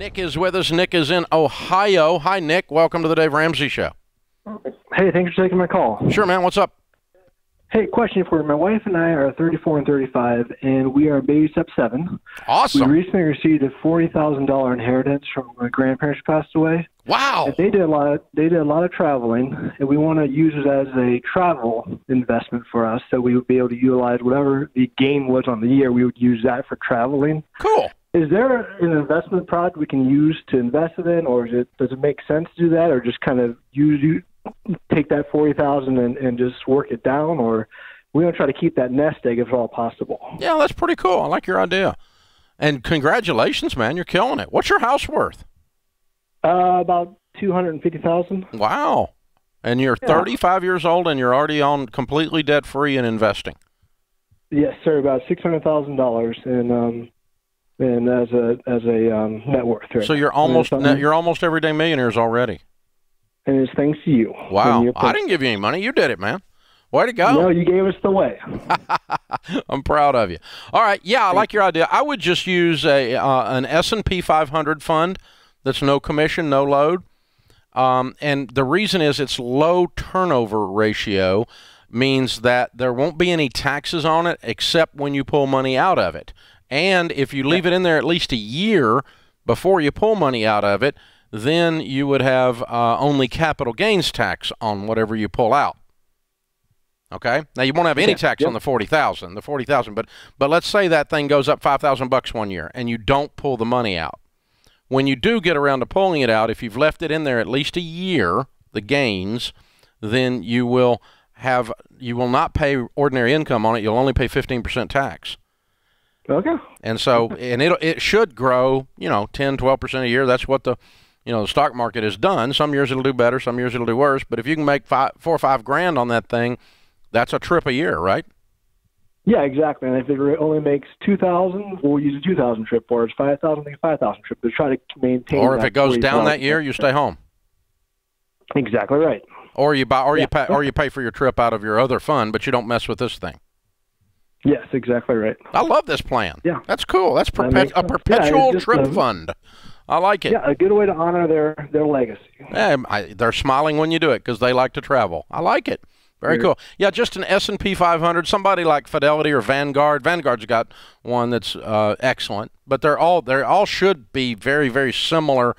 Nick is with us. Nick is in Ohio. Hi, Nick. Welcome to the Dave Ramsey Show. Hey, thanks for taking my call. Sure, man. What's up? Hey, question for you. My wife and I are 34 and 35, and we are baby step 7. Awesome. We recently received a $40,000 inheritance from my grandparents who passed away. Wow. And they did a lot of traveling, and we want to use it as a travel investment for us, so we would be able to utilize whatever the gain was on the year. We would use that for traveling. Cool. Is there an investment product we can use to invest it in, or does it make sense to do that, or just kind of take that $40,000 and just work it down, or we want to try to keep that nest egg if at all possible? Yeah, that's pretty cool. I like your idea. And congratulations, man. You're killing it. What's your house worth? About $250,000. Wow. And you're 35 years old, and you're already on completely debt-free and investing. Yes, sir. About $600,000 and as a net worth. Right? So you're almost everyday millionaires already. And it's thanks to you. Wow. I didn't give you any money. You did it, man. Way to go. No, you gave us the way. I'm proud of you. All right. Yeah, I like your idea. I would just use an S&P 500 fund that's no commission, no load. And the reason is it's low turnover ratio means that there won't be any taxes on it except when you pull money out of it. And if you leave it in there at least a year before you pull money out of it, then you would have only capital gains tax on whatever you pull out. Okay? Now you won't have any tax on the $40,000, but let's say that thing goes up $5,000 one year and you don't pull the money out. When you do get around to pulling it out, if you've left it in there at least a year, the gains, then you will not pay ordinary income on it. You'll only pay 15% tax. Okay. And so, and it should grow, 10, 12% a year. That's what the stock market has done. Some years it'll do better, some years it'll do worse. But if you can make $4 or $5 grand on that thing, that's a trip a year, right? Yeah, exactly. And if it only makes $2,000, we'll use a $2,000 trip. Or it's $5,000, make a $5,000 trip. To try to maintain. Or if it goes down that year, you stay home. Exactly right. Or you pay for your trip out of your other fund, but you don't mess with this thing. Yes, exactly right. I love this plan. Yeah, that's cool. That's a perpetual trip fund. I like it. Yeah, a good way to honor their legacy. Yeah, they're smiling when you do it because they like to travel. I like it. Very cool. Yeah, just an S&P 500. Somebody like Fidelity or Vanguard. Vanguard's got one that's excellent, but they all should be very, very similar.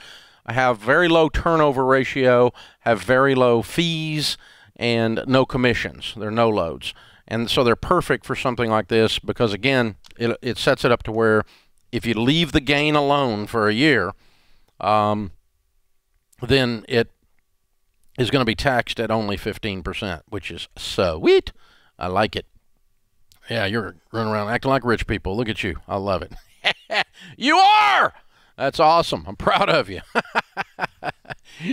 Have very low turnover ratio, have very low fees, and no commissions. They're no loads. And so they're perfect for something like this because, again, it sets it up to where if you leave the gain alone for a year, then it is going to be taxed at only 15%, which is sweet. I like it. Yeah, you're running around acting like rich people. Look at you. I love it. You are! That's awesome. I'm proud of you.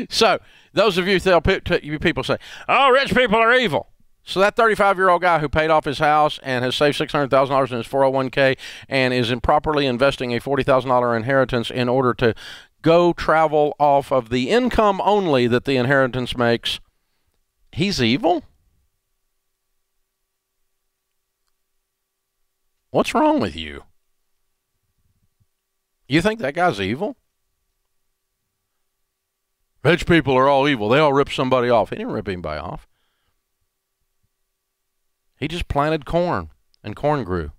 So those of you people say, oh, rich people are evil. So that 35-year-old guy who paid off his house and has saved $600,000 in his 401k and is improperly investing a $40,000 inheritance in order to go travel off of the income only that the inheritance makes, he's evil? What's wrong with you? You think that guy's evil? Rich people are all evil. They all rip somebody off. He didn't rip anybody off. He just planted corn, and corn grew.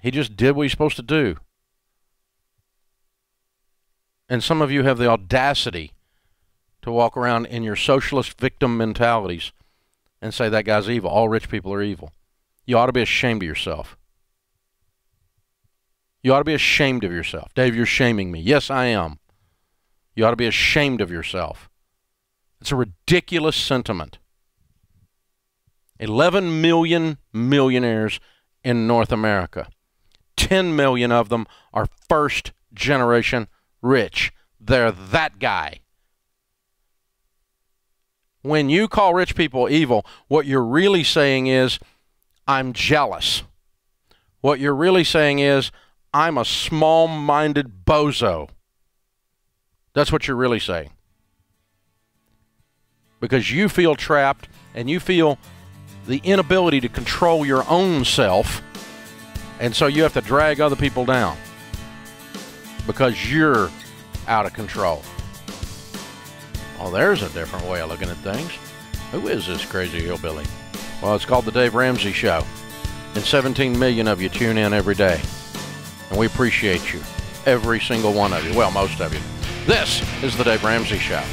He just did what he's supposed to do. And some of you have the audacity to walk around in your socialist victim mentalities and say that guy's evil. All rich people are evil. You ought to be ashamed of yourself. You ought to be ashamed of yourself. Dave, you're shaming me. Yes, I am. You ought to be ashamed of yourself. It's a ridiculous sentiment. 11 million millionaires in North America. 10 million of them are first generation rich. They're that guy. When you call rich people evil, what you're really saying is, I'm jealous. What you're really saying is, I'm a small-minded bozo. That's what you're really saying. Because you feel trapped and you feel the inability to control your own self, and so you have to drag other people down. because you're out of control. Oh, there's a different way of looking at things. Who is this crazy hillbilly? Well, it's called the Dave Ramsey Show. And 17 million of you tune in every day. And we appreciate you. Every single one of you. Well, most of you. This is the Dave Ramsey Show.